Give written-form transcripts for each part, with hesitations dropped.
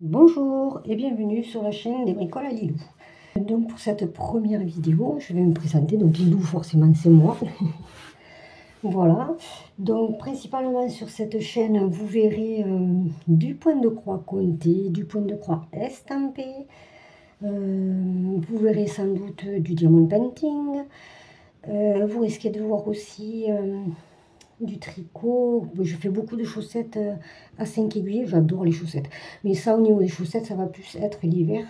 Bonjour et bienvenue sur la chaîne des bricoles à Lilou. Donc pour cette première vidéo, je vais me présenter. Donc Lilou, forcément c'est moi. Voilà. Donc principalement sur cette chaîne, vous verrez du point de croix compté, du point de croix estampé. Vous verrez sans doute du diamond painting. Vous risquez de voir aussi du tricot. Je fais beaucoup de chaussettes à 5 aiguilles, j'adore les chaussettes. Mais ça, au niveau des chaussettes, ça va plus être l'hiver.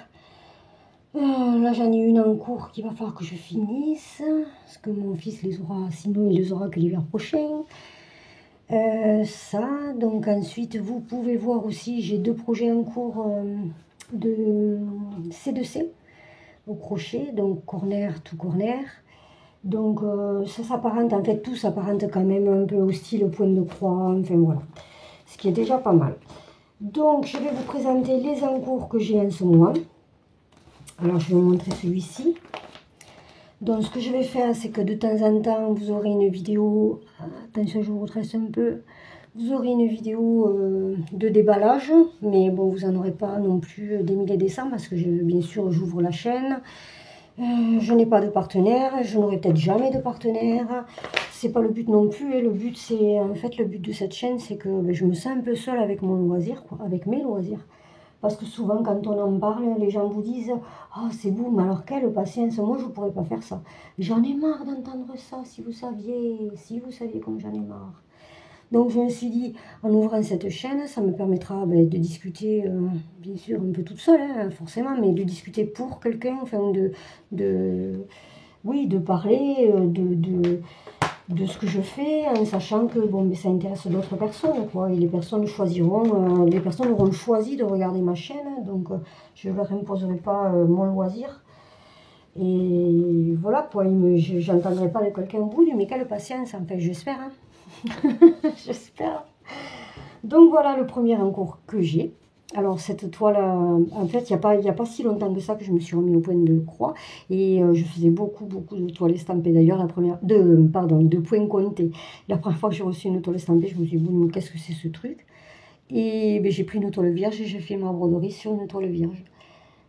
Là, j'en ai une en cours qu'il va falloir que je finisse. Parce que mon fils les aura, sinon il les aura que l'hiver prochain. Ça, donc ensuite, vous pouvez voir aussi, j'ai deux projets en cours de C2C au crochet, donc corner to corner. Donc ça s'apparente, en fait tout s'apparente quand même un peu au style point de croix, enfin voilà, ce qui est déjà pas mal. Donc je vais vous présenter les encours que j'ai en ce moment. Alors je vais vous montrer celui-ci. Donc ce que je vais faire, c'est que de temps en temps vous aurez une vidéo, attention je vous retrace un peu, vous aurez une vidéo de déballage, mais bon vous n'en aurez pas non plus des milliers et des cents parce que bien sûr j'ouvre la chaîne. Je n'ai pas de partenaire, je n'aurai peut-être jamais de partenaire, c'est pas le but non plus, et le but c'est, en fait le but de cette chaîne c'est que je me sens un peu seule avec mon loisir, quoi, avec mes loisirs, parce que souvent quand on en parle, les gens vous disent « Oh c'est vous, mais alors quelle patience, moi je pourrais pas faire ça ». J'en ai marre d'entendre ça, si vous saviez comme j'en ai marre. Donc je me suis dit, en ouvrant cette chaîne, ça me permettra de discuter, bien sûr un peu toute seule, hein, forcément, mais de discuter pour quelqu'un, enfin oui, de parler de ce que je fais, en sachant que bon, mais ça intéresse d'autres personnes, quoi, et les personnes choisiront, les personnes auront choisi de regarder ma chaîne, donc je ne leur imposerai pas mon loisir. Et voilà, quoi, j'entendrai pas de quelqu'un au bout, mais quelle patience, enfin, j'espère, hein. J'espère. Donc voilà le premier encours que j'ai. Alors cette toile, en fait, il n'y a pas si longtemps que ça que je me suis remis au point de croix. Et je faisais beaucoup de toiles estampées. D'ailleurs, de points comptés. La première fois que j'ai reçu une toile estampée, je me suis dit, bon, qu'est-ce que c'est ce truc? Et j'ai pris une toile vierge et j'ai fait ma broderie sur une toile vierge.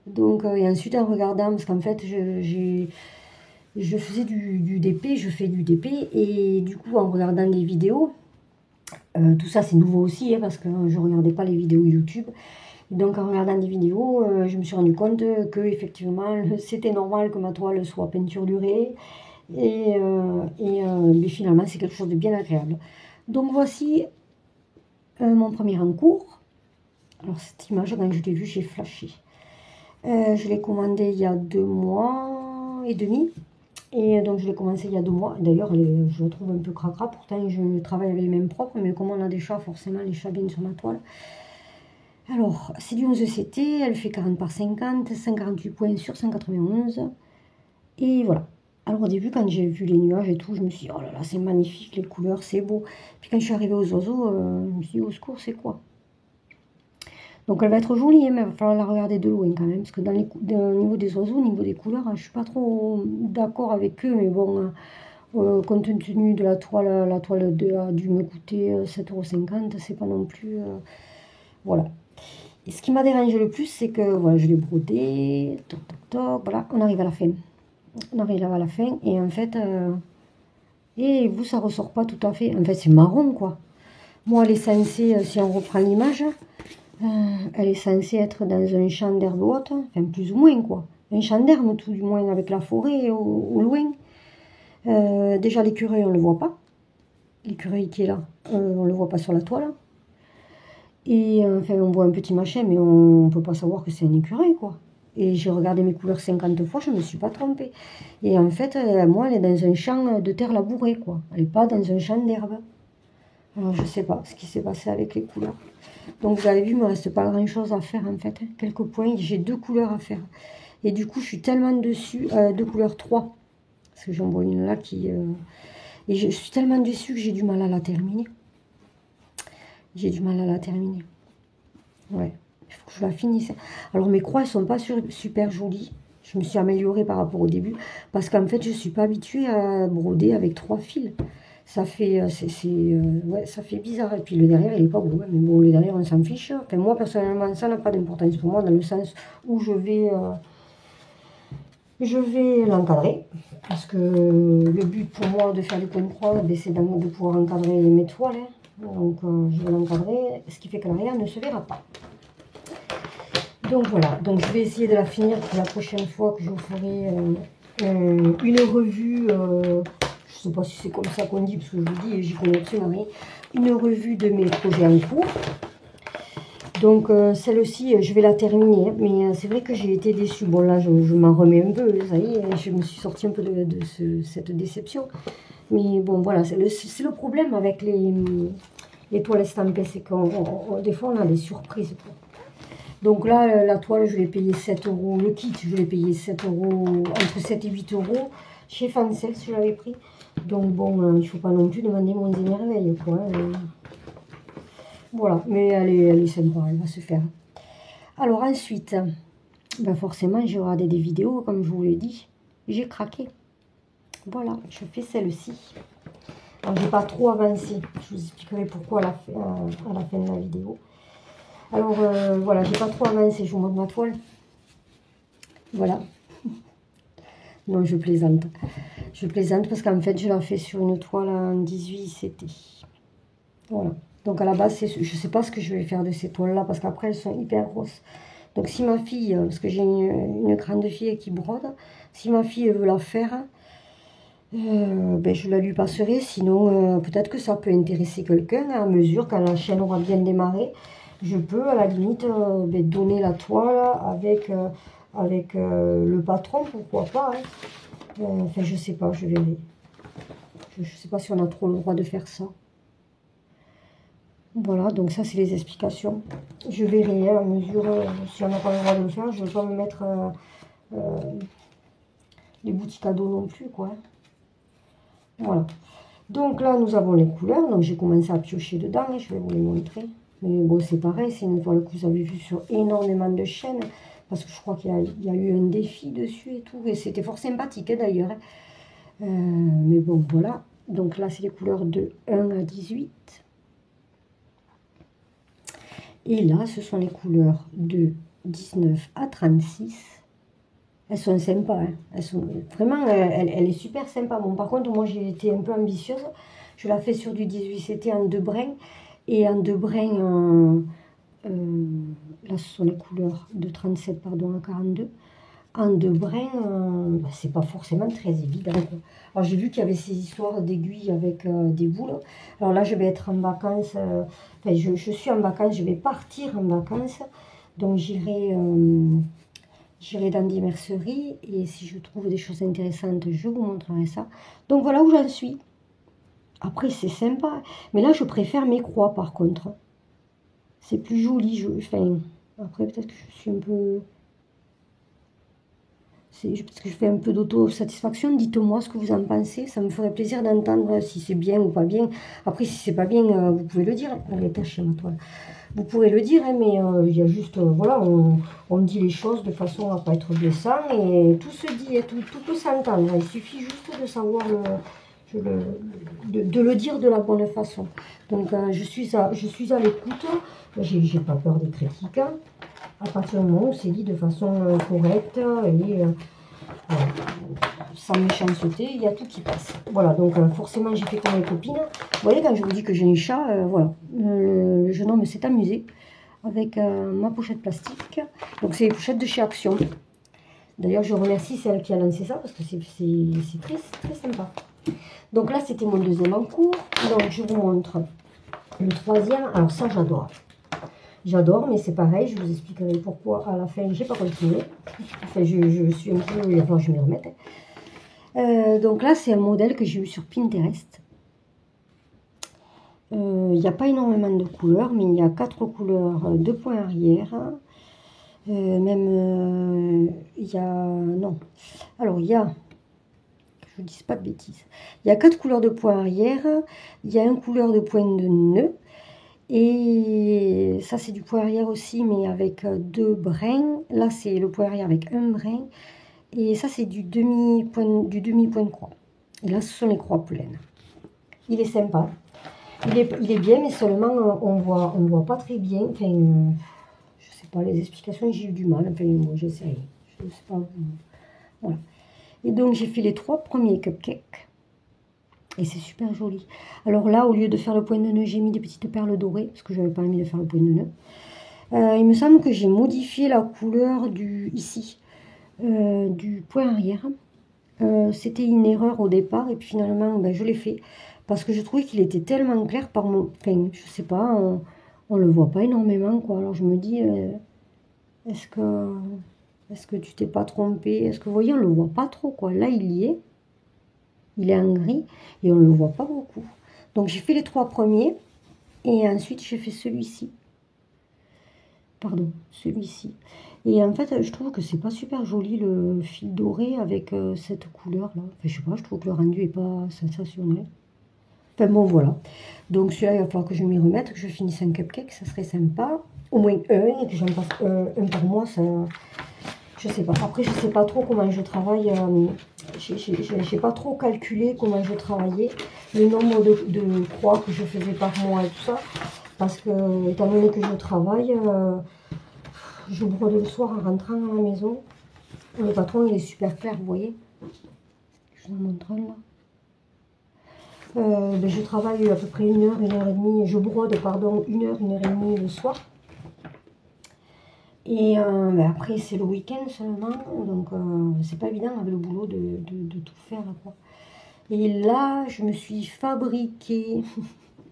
Donc, et ensuite en regardant, parce qu'en fait, je faisais du DP, je fais du DP. Et du coup, en regardant des vidéos, tout ça c'est nouveau aussi, hein, parce que je ne regardais pas les vidéos YouTube. Donc en regardant des vidéos, je me suis rendu compte que effectivement c'était normal que ma toile soit peinture durée. Mais finalement c'est quelque chose de bien agréable. Donc voici mon premier encours. Alors cette image, quand je l'ai vue, j'ai flashé. Je l'ai commandé il y a 2 mois et demi. Et donc je l'ai commencé il y a 2 mois. D'ailleurs, je la trouve un peu cracra. Pourtant, je travaille avec les mains propres. Mais comme on a des chats, forcément, les chats viennent sur ma toile. Alors, c'est du 11 CT. Elle fait 40 par 50, 148 points sur 191. Et voilà. Alors au début, quand j'ai vu les nuages et tout, je me suis dit, oh là là, c'est magnifique, les couleurs, c'est beau. Puis quand je suis arrivée aux oiseaux, je me suis dit, au secours, c'est quoi? Donc elle va être jolie, hein, mais il va falloir la regarder de loin quand même, parce que au niveau des oiseaux, au niveau des couleurs, je ne suis pas trop d'accord avec eux, mais bon, compte tenu de la toile a dû me coûter 7,50 €, c'est pas non plus... voilà. Et ce qui m'a dérangé le plus, c'est que voilà, je l'ai brodé, toc toc toc, voilà, on arrive à la fin. On arrive à la fin, et en fait, et vous, ça ressort pas tout à fait, en fait c'est marron quoi. Moi, elle est censée, si on reprend l'image... elle est censée être dans un champ d'herbe haute, enfin plus ou moins quoi. Un champ d'herbe tout du moins avec la forêt au loin. Déjà l'écureuil on ne le voit pas. L'écureuil qui est là, on ne le voit pas sur la toile. Et enfin on voit un petit machin mais on ne peut pas savoir que c'est un écureuil quoi. Et j'ai regardé mes couleurs 50 fois, je ne me suis pas trompée. Et en fait, moi elle est dans un champ de terre labourée quoi. Elle n'est pas dans un champ d'herbe. Alors je ne sais pas ce qui s'est passé avec les couleurs. Donc vous avez vu, il ne me reste pas grand chose à faire en fait. Quelques points, j'ai 2 couleurs à faire. Et du coup, je suis tellement dessus, 2 couleurs 3. Parce que j'en vois une là qui... Et je suis tellement dessus que j'ai du mal à la terminer. J'ai du mal à la terminer. Ouais, il faut que je la finisse. Alors mes croix, elles ne sont pas super jolies. Je me suis améliorée par rapport au début. Parce qu'en fait, je ne suis pas habituée à broder avec 3 fils. Ça fait, ouais, ça fait bizarre. Et puis le derrière, il est pas beau, hein. Mais bon, le derrière, on s'en fiche. Enfin, moi, personnellement, ça n'a pas d'importance pour moi, dans le sens où je vais l'encadrer. Parce que le but pour moi de faire du point de croix, ben, c'est de pouvoir encadrer mes toiles, hein. Donc, je vais l'encadrer, ce qui fait que l'arrière ne se verra pas. Donc voilà, donc je vais essayer de la finir pour la prochaine fois que je vous ferai une revue, je ne sais pas si c'est comme ça qu'on dit, parce que je vous dis, j'y connais absolument rien, une revue de mes projets en cours. Donc celle-ci, je vais la terminer, hein, mais c'est vrai que j'ai été déçue. Bon là, je m'en remets un peu, ça y est, je me suis sortie un peu de cette déception. Mais bon, voilà, c'est le problème avec les toiles estampées, c'est qu'on des fois on a des surprises, quoi. Donc là, la toile, je l'ai payé 7 euros. Le kit, je l'ai payé 7 euros, entre 7 et 8 euros. Chez Fancel, je l'avais pris. Donc bon, il ne faut pas non plus demander mon émerveil, quoi, hein. Voilà, mais elle est sympa, elle va se faire. Alors ensuite, ben forcément, j'ai regardé des vidéos, comme je vous l'ai dit. J'ai craqué. Voilà, je fais celle-ci. Alors, j'ai pas trop avancé. Je vous expliquerai pourquoi à la fin de la vidéo. Alors voilà, j'ai pas trop avancé, je vous montre ma toile. Voilà. Non, je plaisante. Je plaisante parce qu'en fait, je la fais sur une toile en 18 CT. Voilà. Donc à la base, je ne sais pas ce que je vais faire de ces toiles-là parce qu'après, elles sont hyper grosses. Donc si ma fille, parce que j'ai une grande fille qui brode, si ma fille veut la faire, ben, je la lui passerai. Sinon, peut-être que ça peut intéresser quelqu'un à mesure, quand la chaîne aura bien démarré. Je peux à la limite ben, donner la toile avec le patron, pourquoi pas, hein. Enfin, je sais pas, je verrai. Je sais pas si on a trop le droit de faire ça. Voilà, donc ça c'est les explications. Je verrai à mesure, si on n'a pas le droit de le faire, je ne vais pas me mettre les boutiques à dos non plus, quoi. Voilà. Donc là, nous avons les couleurs. Donc j'ai commencé à piocher dedans, et je vais vous les montrer. Mais bon, c'est pareil, c'est une toile que vous avez vue sur énormément de chaînes. Parce que je crois qu'il y a eu un défi dessus et tout. Et c'était fort sympathique, hein, d'ailleurs, hein. Mais bon, voilà. Donc là, c'est les couleurs de 1 à 18. Et là, ce sont les couleurs de 19 à 36. Elles sont sympas, hein. Elles sont, vraiment, elle est super sympa. Bon, par contre, moi, j'ai été un peu ambitieuse. Je la fais sur du 18 CT en 2 brins. Et en 2 brins, là, ce sont les couleurs de 37, pardon, à 42. En 2 brins, bah, c'est pas forcément très évident, quoi. Alors, j'ai vu qu'il y avait ces histoires d'aiguilles avec des boules. Alors là, je vais être en vacances. Enfin, je suis en vacances, je vais partir en vacances. Donc, j'irai dans des merceries. Et si je trouve des choses intéressantes, je vous montrerai ça. Donc, voilà où j'en suis. Après, c'est sympa. Mais là, je préfère mes croix, par contre. C'est plus joli. Enfin, après, peut-être que je suis un peu... Parce que je fais un peu d'autosatisfaction. Dites-moi ce que vous en pensez. Ça me ferait plaisir d'entendre si c'est bien ou pas bien. Après, si c'est pas bien, vous pouvez le dire. Elle est cachée, ma toile. Vous pourrez le dire, hein, mais il y a juste... voilà, on dit les choses de façon à ne pas être blessant. Et tout se dit, et tout peut s'entendre. Il suffit juste de savoir de le dire de la bonne façon. Donc, je suis à l'écoute. J'ai pas peur des critiques, hein. À partir du moment où c'est dit de façon correcte et sans méchanceté, il y a tout qui passe. Voilà, donc forcément j'ai fait comme mes copines. Vous voyez, quand je vous dis que j'ai un chat, voilà. Le jeune homme s'est amusé avec ma pochette plastique. Donc c'est les pochettes de chez Action. D'ailleurs, je remercie celle qui a lancé ça parce que c'est très, très sympa. Donc là, c'était mon deuxième en cours. Donc je vous montre le troisième. Alors ça, j'adore. J'adore, mais c'est pareil, je vous expliquerai pourquoi à la fin, j'ai pas continué. Enfin, je suis un peu... Il va falloir que je m'y remette. Donc là, c'est un modèle que j'ai eu sur Pinterest. Il n'y a pas énormément de couleurs, mais il y a 4 couleurs de points arrière. Il y a... Non. Alors, il y a... Je ne dis pas de bêtises. Il y a 4 couleurs de points arrière. Il y a une couleur de point de nœud. Et ça, c'est du point arrière aussi, mais avec 2 brins. Là, c'est le point arrière avec un brin. Et ça, c'est du demi-point de croix. Et là, ce sont les croix pleines. Il est sympa. Il est bien, mais seulement on voit pas très bien. Enfin, je sais pas, les explications, j'ai eu du mal. Enfin, moi, j'essaie. Je sais pas. Voilà. Et donc, j'ai fait les 3 premiers cupcakes. Et c'est super joli. Alors là, au lieu de faire le point de nœud, j'ai mis des petites perles dorées, parce que je n'avais pas envie de faire le point de nœud. Il me semble que j'ai modifié la couleur du point arrière. C'était une erreur au départ, et puis finalement, ben, je l'ai fait. Parce que je trouvais qu'il était tellement clair par mon... Enfin, je sais pas, on le voit pas énormément, quoi. Alors je me dis, est-ce que tu t'es pas trompé? Est-ce que vous voyez, on le voit pas trop, quoi. Là, il y est. Il est en gris et on ne le voit pas beaucoup. Donc j'ai fait les 3 premiers et ensuite j'ai fait celui-ci. Pardon, celui-ci. Et en fait, je trouve que c'est pas super joli le fil doré avec cette couleur-là. Enfin, je sais pas, je trouve que le rendu est pas sensationnel. Enfin bon, voilà. Donc celui-là, il va falloir que je m'y remette, que je finisse un cupcake, ça serait sympa. Au moins un, et que j'en passe un par mois, ça... Je sais pas. Après, je sais pas trop comment je travaille. J'ai pas trop calculé comment je travaillais, le nombre de croix que je faisais par mois et tout ça. Parce que, étant donné que je travaille, je brode le soir en rentrant à la maison. Le patron, il est super clair, vous voyez. Je vous montre un là. Ben, je travaille à peu près 1 heure, 1 heure et demie. Je brode, pardon, 1 heure, 1 heure et demie le soir. Et ben après, c'est le week-end seulement, donc c'est pas évident avec le boulot de tout faire, quoi. Et là, je me suis fabriqué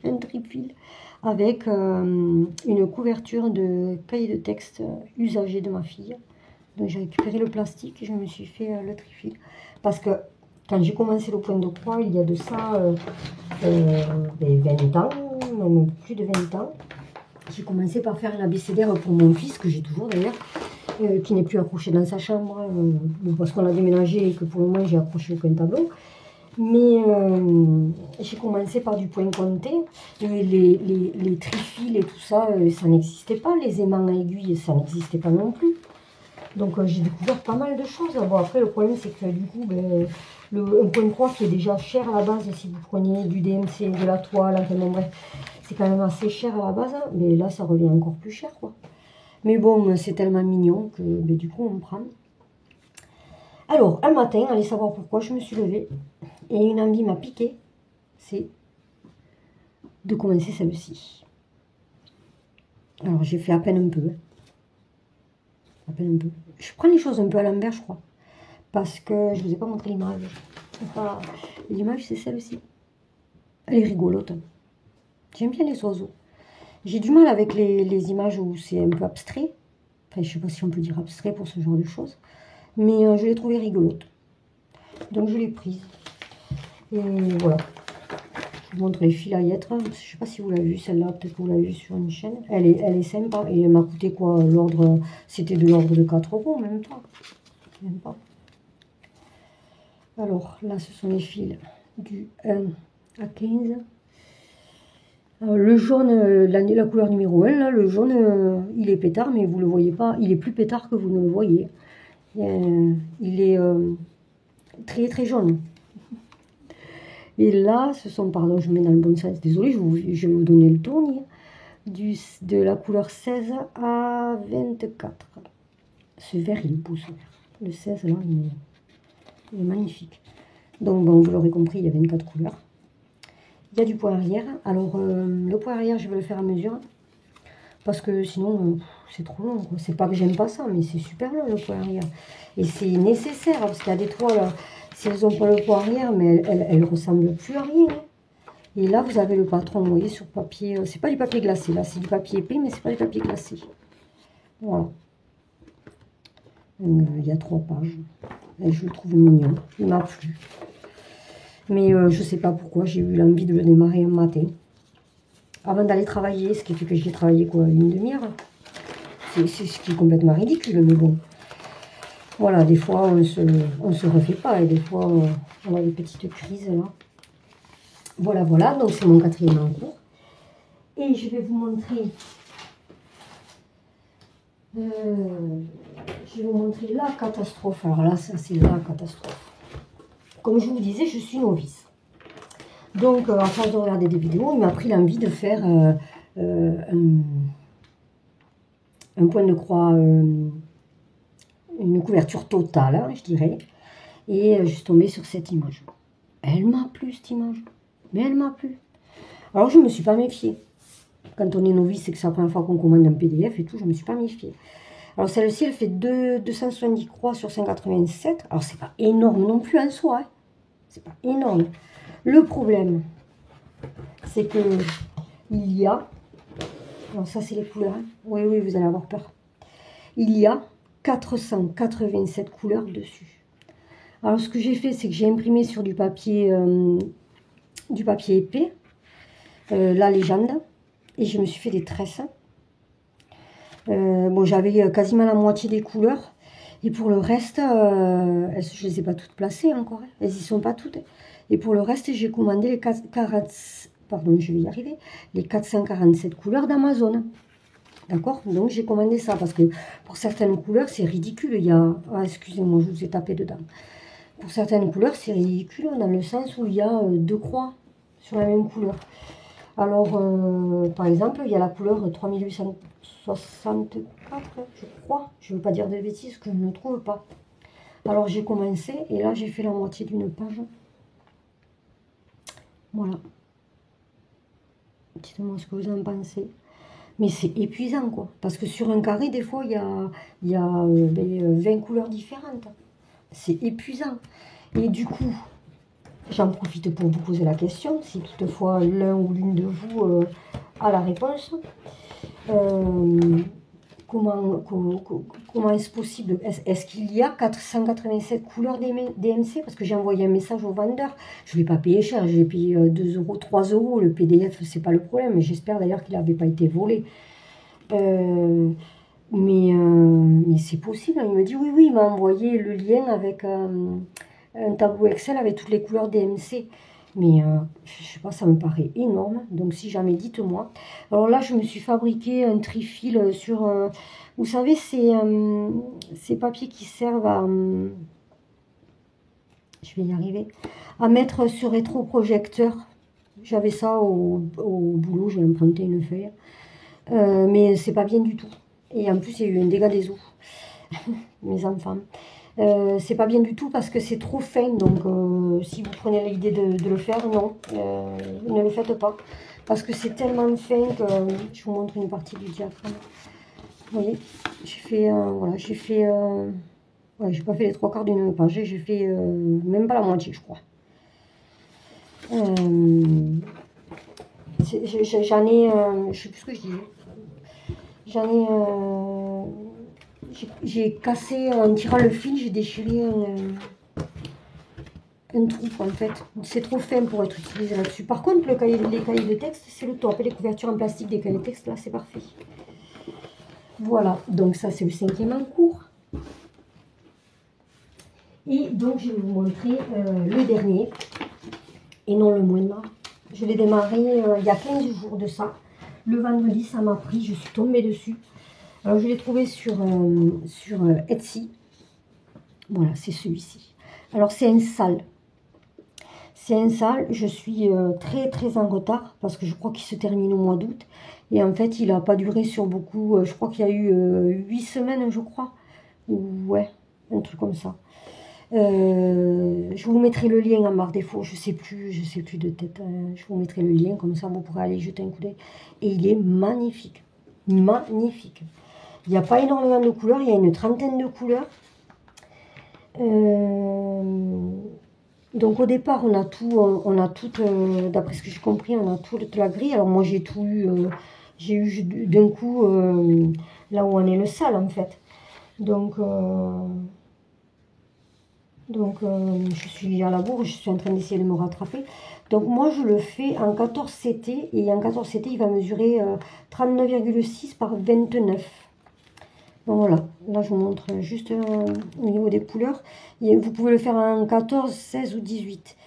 un trifil avec une couverture de cahier de texte usagé de ma fille. Donc j'ai récupéré le plastique et je me suis fait le trifil. Parce que quand j'ai commencé le point de croix, il y a de ça 20 ans, même plus de 20 ans, j'ai commencé par faire un abécédaire pour mon fils, que j'ai toujours d'ailleurs, qui n'est plus accroché dans sa chambre, parce qu'on a déménagé et que pour le moment j'ai accroché aucun tableau. Mais j'ai commencé par du point compté, les trifils et tout ça, ça n'existait pas, les aimants à aiguilles, ça n'existait pas non plus. Donc j'ai découvert pas mal de choses. Bon, après le problème c'est que du coup, ben, un point de croix qui est déjà cher à la base, si vous prenez du DMC, de la toile, enfin bon bref, c'est quand même assez cher à la base, hein, mais là ça revient encore plus cher, quoi. Mais bon, c'est tellement mignon que ben, du coup on prend. Alors, un matin, allez savoir pourquoi, je me suis levée et une envie m'a piqué, c'est de commencer celle-ci. Alors j'ai fait à peine un peu. À peine un peu. Je prends les choses un peu à l'envers, je crois. Parce que je ne vous ai pas montré l'image. L'image, c'est celle-ci. Elle est rigolote. J'aime bien les oiseaux. J'ai du mal avec les images où c'est un peu abstrait. Enfin, je ne sais pas si on peut dire abstrait pour ce genre de choses. Mais je l'ai trouvée rigolote. Donc je l'ai prise. Et voilà. Je vous montre les filaillettes. Je ne sais pas si vous l'avez vue celle-là. Peut-être que vous l'avez vue sur une chaîne. Elle est sympa. Et elle m'a coûté quoi? C'était de l'ordre de 4 €, même pas. Même pas. Alors là, ce sont les fils du 1 à 15. Alors, le jaune, la couleur numéro 1, là, le jaune, il est pétard, mais vous ne le voyez pas. Il est plus pétard que vous ne le voyez. Il est très très jaune. Et là, ce sont, pardon, je mets dans le bon sens, désolé, je vais vous donner le tournis. De la couleur 16 à 24. Ce vert, il est beau, ce vert. Le 16, là, il est magnifique. Donc, bon, vous l'aurez compris, il y a 24 couleurs. Il y a du point arrière. Alors, le point arrière, je vais le faire à mesure. Parce que sinon, c'est trop long. C'est pas que j'aime pas ça, mais c'est super long, le point arrière. Et c'est nécessaire, parce qu'il y a des toiles, si elles n'ont pas le point arrière, mais elles ne ressemblent plus à rien. Et là, vous avez le patron, vous voyez, sur papier. C'est pas du papier glacé, là, c'est du papier épais, mais c'est pas du papier glacé. Voilà. Il y a 3 pages. Et je le trouve mignon. Il m'a plu. Mais je ne sais pas pourquoi, j'ai eu l'envie de le démarrer un matin. Avant d'aller travailler, ce qui fait que j'ai travaillé quoi, une demi-heure. C'est ce qui est complètement ridicule, mais bon. Voilà, des fois, on se refait pas. Et des fois, on a des petites crises, là. Voilà, voilà. Donc, c'est mon 4e en cours. Et je vais vous montrer... je vais vous montrer la catastrophe. Alors là, ça, c'est la catastrophe. Comme je vous disais, je suis novice. Donc, à force de regarder des vidéos, il m'a pris l'envie de faire un point de croix, une couverture totale, hein, je dirais. Et je suis tombée sur cette image. Elle m'a plu, cette image. Mais elle m'a plu. Alors, je ne me suis pas méfiée. Quand on est novice et que c'est la première fois qu'on commande un PDF et tout, je ne me suis pas méfiée. Alors, celle-ci, elle fait 270 croix sur 187. Alors, c'est pas énorme non plus en soi. Hein. C'est pas énorme. Le problème, c'est que il y a... Alors, ça, c'est les couleurs. Hein. Oui, oui, vous allez avoir peur. Il y a 487 couleurs dessus. Alors, ce que j'ai fait, c'est que j'ai imprimé sur du papier épais, la légende, et je me suis fait des tresses. Bon, j'avais quasiment la moitié des couleurs, et pour le reste, je ne les ai pas toutes placées encore, hein. Elles n'y sont pas toutes. Et pour le reste, j'ai commandé les 447 couleurs d'Amazon. D'accord? Donc, j'ai commandé ça, parce que pour certaines couleurs, c'est ridicule. Il y a... Ah, excusez-moi, je vous ai tapé dedans. Pour certaines couleurs, c'est ridicule, dans le sens où il y a deux croix sur la même couleur. Alors, par exemple, il y a la couleur 3864, je crois. Je ne veux pas dire de bêtises, que je ne trouve pas. Alors, j'ai commencé, et là, j'ai fait la moitié d'une page. Voilà. Dites-moi ce que vous en pensez. Mais c'est épuisant, quoi. Parce que sur un carré, des fois, il y a 20 couleurs différentes. C'est épuisant. Et du coup, j'en profite pour vous poser la question, si toutefois l'un ou l'une de vous a la réponse. Comment est-ce possible? Est-ce qu'il y a 487 couleurs DMC? Parce que j'ai envoyé un message au vendeur. Je ne l'ai pas payé cher, j'ai payé 2 euros, 3 euros. Le PDF, c'est pas le problème. J'espère d'ailleurs qu'il n'avait pas été volé. Mais c'est possible. Il me dit oui, oui, il m'a envoyé le lien avec un tableau Excel avec toutes les couleurs DMC. Mais je sais pas, ça me paraît énorme. Donc si jamais, dites-moi. Alors là, je me suis fabriqué un trifil sur... vous savez, ces papiers qui servent à... je vais y arriver. À mettre sur rétroprojecteur. J'avais ça au boulot, j'ai emprunté une feuille. Mais c'est pas bien du tout. Et en plus, il y a eu un dégât des eaux. Mes enfants. C'est pas bien du tout parce que c'est trop fin. Donc, si vous prenez l'idée de le faire, non, ne le faites pas. Parce que c'est tellement fin que je vous montre une partie du diagramme. Vous voyez, j'ai fait, voilà, j'ai fait, ouais, j'ai pas fait les 3/4 d'une page, j'ai fait même pas la moitié, je crois. J'en ai, je sais plus ce que je dis. J'en ai, j'ai cassé, en tirant le fil, j'ai déchiré un trou en fait. C'est trop fin pour être utilisé là-dessus. Par contre, les cahiers de texte, c'est le top. Les couvertures en plastique des cahiers de texte, là, c'est parfait. Voilà, donc ça, c'est le 5e en cours. Et donc, je vais vous montrer le dernier, et non le moindre. Je l'ai démarré il y a 15 jours de ça. Le vendredi, ça m'a pris, je suis tombée dessus. Alors, je l'ai trouvé sur Etsy. Voilà, c'est celui-ci. Alors, c'est un sale. C'est un sale. Je suis très, très en retard parce que je crois qu'il se termine au mois d'août. Et en fait, il n'a pas duré sur beaucoup. Je crois qu'il y a eu 8 semaines, je crois. Ouais, un truc comme ça. Je vous mettrai le lien en barre d'infos. Je sais plus de tête. Je vous mettrai le lien, comme ça, vous pourrez aller jeter un coup d'œil. Et il est magnifique. Magnifique. Il n'y a pas énormément de couleurs, il y a une trentaine de couleurs. Donc au départ, on a tout, d'après ce que j'ai compris, on a tout de la grille. Alors moi j'ai tout eu, j'ai eu d'un coup là où on est le sale en fait. Donc je suis à la bourre, je suis en train d'essayer de me rattraper. Donc moi je le fais en 14 CT et en 14 CT il va mesurer 39,6 par 29. Donc voilà, là je vous montre juste au niveau des couleurs. Et vous pouvez le faire en 14, 16 ou 18.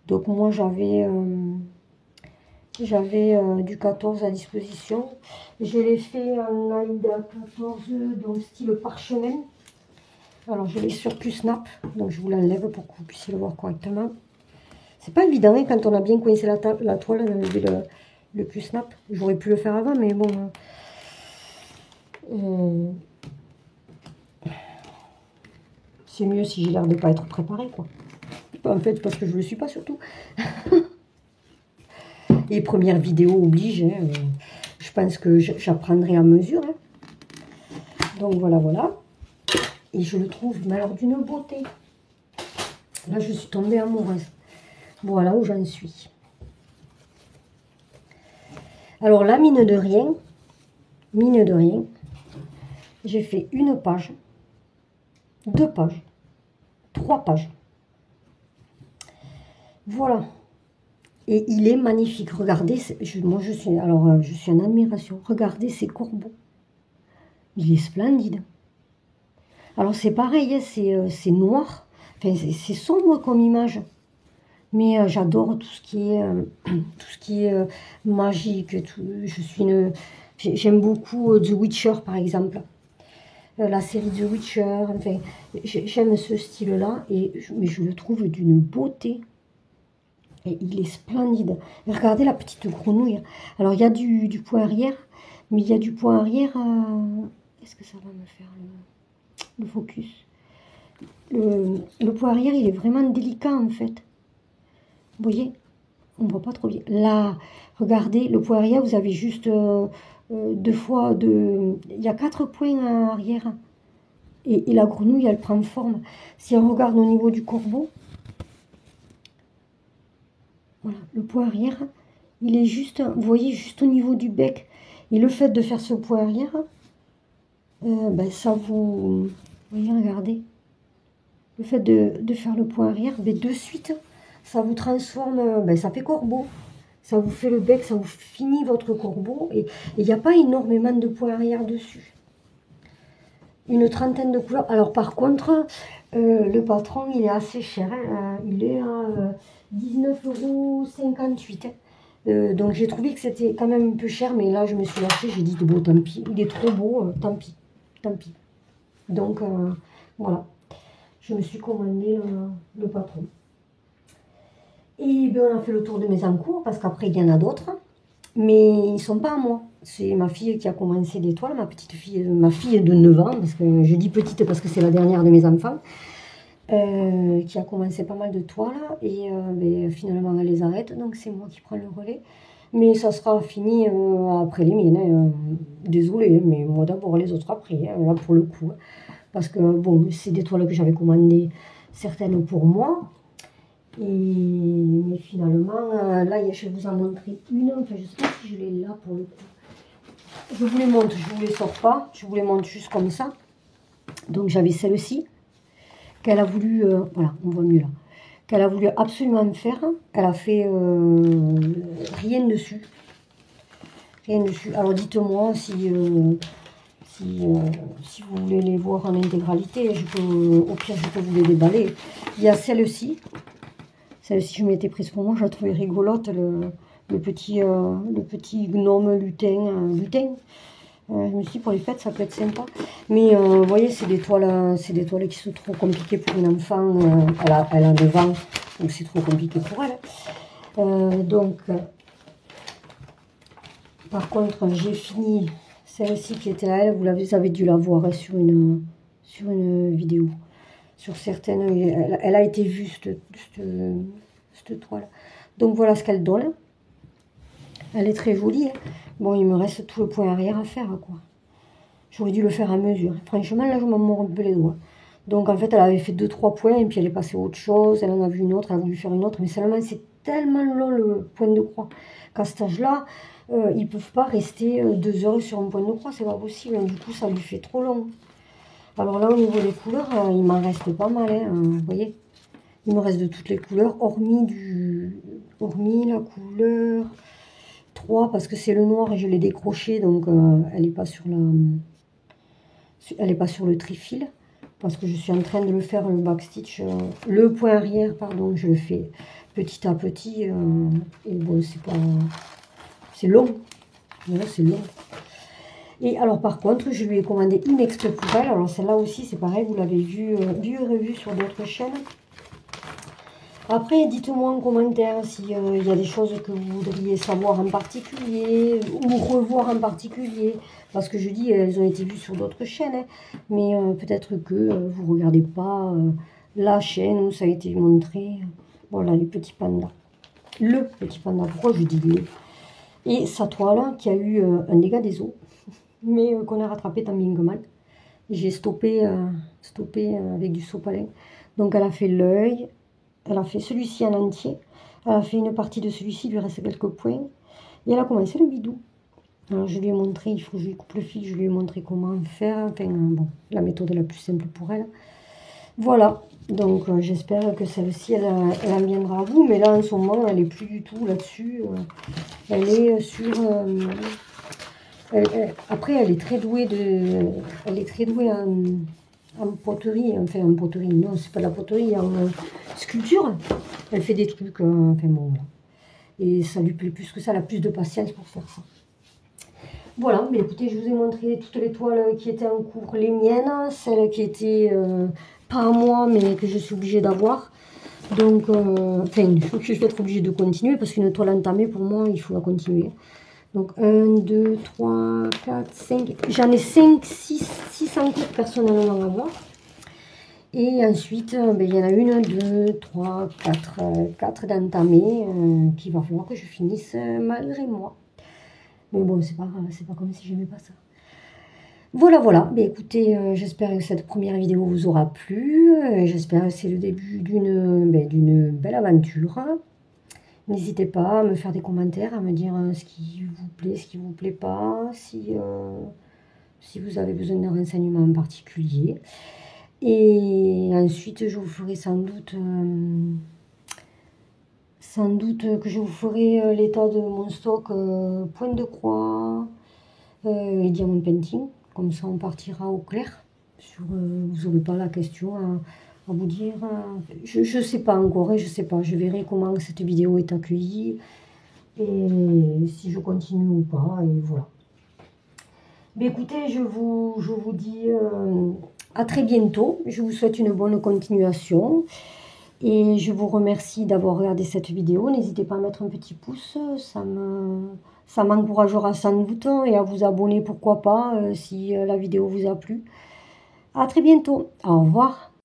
Donc moi j'avais du 14 à disposition. Je l'ai fait en AIDA 14, donc style parchemin. Alors je l'ai sur Q-Snap, donc je vous l'enlève pour que vous puissiez le voir correctement. C'est pas évident hein, quand on a bien coincé la toile d'enlever le plus snap. J'aurais pu le faire avant, mais bon. C'est mieux si j'ai l'air de pas être préparée, quoi. En fait, parce que je le suis pas surtout. Et première vidéo oblige. Hein, je pense que j'apprendrai à mesure. Hein. Donc voilà, voilà. Et je le trouve, mais alors d'une beauté. Là, je suis tombée amoureuse. Voilà où j'en suis. Alors là, mine de rien, j'ai fait une page, 2 pages, 3 pages. Voilà. Et il est magnifique. Regardez, moi je suis en admiration. Regardez ces corbeaux. Il est splendide. Alors c'est pareil, hein, c'est noir. Enfin, c'est sombre comme image. Mais j'adore tout ce qui est magique. J'aime beaucoup The Witcher, par exemple. La série The Witcher. Enfin, j'aime ce style-là. Mais je le trouve d'une beauté. Et il est splendide. Et regardez la petite grenouille. Alors, il y a du point arrière. Mais il y a du point arrière. Est-ce que ça va me faire le focus? Le point arrière, il est vraiment délicat, en fait. Vous voyez, on ne voit pas trop bien. Là, regardez, le point arrière, vous avez juste 2 fois... Il y a 4 points arrière. Et la grenouille, elle prend forme. Si on regarde au niveau du corbeau, voilà, le point arrière, il est juste, vous voyez, juste au niveau du bec. Et le fait de faire ce point arrière, ben, ça vous voyez, regardez. Le fait de faire le point arrière, ben, de suite... ça vous transforme, ben ça fait corbeau. Ça vous fait le bec, ça vous finit votre corbeau. Et il n'y a pas énormément de points arrière dessus. Une trentaine de couleurs. Alors par contre, le patron, il est assez cher. Hein. Il est à 19,58 €. Donc j'ai trouvé que c'était quand même un peu cher. Mais là, je me suis lâchée. J'ai dit, bon, tant pis. Il est trop beau, tant pis. Tant pis. Donc voilà. Je me suis commandé le patron. Et bien, on a fait le tour de mes encours, parce qu'après, il y en a d'autres. Mais ils ne sont pas à moi. C'est ma fille qui a commencé des toiles, ma petite fille, ma fille de 9 ans, parce que je dis petite parce que c'est la dernière de mes enfants, qui a commencé pas mal de toiles. Et ben, finalement, elle les arrête, donc c'est moi qui prends le relais. Mais ça sera fini après les miennes. Hein. Désolée, mais moi d'abord les autres après, hein, là pour le coup. Hein. Parce que bon, c'est des toiles que j'avais commandées, certaines pour moi. Mais finalement, là, je vais vous en montrer une. Enfin, je ne sais pas si je l'ai là pour le coup. Je vous les montre, je ne vous les sors pas. Je vous les montre juste comme ça. Donc, j'avais celle-ci qu'elle a voulu... voilà, on voit mieux là. Qu'elle a voulu absolument me faire. Elle a fait rien dessus. Rien dessus. Alors, dites-moi si vous voulez les voir en intégralité. Au pire, je peux vous les déballer. Il y a celle-ci. Celle-ci, je m'étais prise pour moi, je la trouvais rigolote, le petit gnome lutin. Je me suis dit, pour les fêtes, ça peut être sympa. Mais vous voyez, c'est des toiles qui sont trop compliquées pour une enfant. Elle a 9 ans, donc c'est trop compliqué pour elle. Par contre, j'ai fini celle-ci qui était à elle. Vous avez dû la voir hein, sur une vidéo. Sur certaines, elle a été vue, cette toile. Donc voilà ce qu'elle donne. Elle est très jolie. Hein. Bon, il me reste tout le point arrière à faire, quoi. J'aurais dû le faire à mesure. Franchement, là, je m'en mords un peu les doigts. Donc en fait, elle avait fait 2-3 points, et puis elle est passée à autre chose. Elle en a vu une autre, elle a voulu faire une autre. Mais seulement, c'est tellement long le point de croix qu'à cet âge-là, ils ne peuvent pas rester 2 heures sur un point de croix. C'est pas possible. Du coup, ça lui fait trop long. Alors là, au niveau des couleurs, il m'en reste pas mal, hein, vous voyez. Il me reste de toutes les couleurs, hormis la couleur 3, parce que c'est le noir et je l'ai décroché, donc elle n'est pas sur le trifil, parce que je suis en train de le faire, le backstitch, le point arrière, pardon, je le fais petit à petit, et bon, c'est long, voilà, c'est long. Et alors par contre, je lui ai commandé une exprès pour elle. Alors celle-là aussi, c'est pareil, vous l'avez vu et revu sur d'autres chaînes. Après, dites-moi en commentaire s'il y a des choses que vous voudriez savoir en particulier ou revoir en particulier. Parce que je dis, elles ont été vues sur d'autres chaînes. Hein, mais peut-être que vous ne regardez pas la chaîne où ça a été montré. Voilà, les petits pandas. Le petit panda, pourquoi je dis le? Et sa toile qui a eu un dégât des eaux, mais qu'on a rattrapé tant bien que mal. J'ai stoppé, avec du sopalin. Donc elle a fait l'œil, elle a fait celui-ci en entier, elle a fait une partie de celui-ci, il lui reste quelques points. Et elle a commencé le bidou. Alors je lui ai montré, il faut que je lui coupe le fil, je lui ai montré comment faire, enfin bon, la méthode la plus simple pour elle. Voilà, donc j'espère que celle-ci, elle en viendra à vous, mais là en ce moment, elle n'est plus du tout là-dessus. Elle est sur... après, elle est très douée en poterie, enfin en poterie, non, c'est pas de la poterie, en sculpture. Elle fait des trucs, enfin bon, voilà. Et ça lui plaît plus que ça, elle a plus de patience pour faire ça. Voilà, mais écoutez, je vous ai montré toutes les toiles qui étaient en cours, les miennes, celles qui étaient pas à moi, mais que je suis obligée d'avoir. Donc, enfin, je vais être obligée de continuer, parce qu'une toile entamée, pour moi, il faut la continuer. Donc 1, 2, 3, 4, 5. J'en ai 5, 6 en cours personnellement à moi. Et ensuite, ben, il y en a 1, 2, 3, 4, 4 d'entamés qu'il va falloir que je finisse malgré moi. Mais bon, c'est pas grave, c'est pas comme si j'aimais pas ça. Voilà, voilà. Ben, écoutez, j'espère que cette première vidéo vous aura plu. J'espère que c'est le début d'une belle aventure. N'hésitez pas à me faire des commentaires, à me dire ce qui vous plaît, ce qui ne vous plaît pas, si vous avez besoin d'un renseignement en particulier. Et ensuite, je vous ferai sans doute que je vous ferai l'état de mon stock point de croix et diamond painting. Comme ça, on partira au clair. Vous n'aurez pas la question à vous dire. Je ne sais pas encore, je sais pas. Je verrai comment cette vidéo est accueillie et si je continue ou pas. Et voilà. Mais écoutez, je vous dis à très bientôt. Je vous souhaite une bonne continuation. Et je vous remercie d'avoir regardé cette vidéo. N'hésitez pas à mettre un petit pouce, ça m'encouragera sans doute. Et à vous abonner, pourquoi pas, si la vidéo vous a plu. À très bientôt. Au revoir.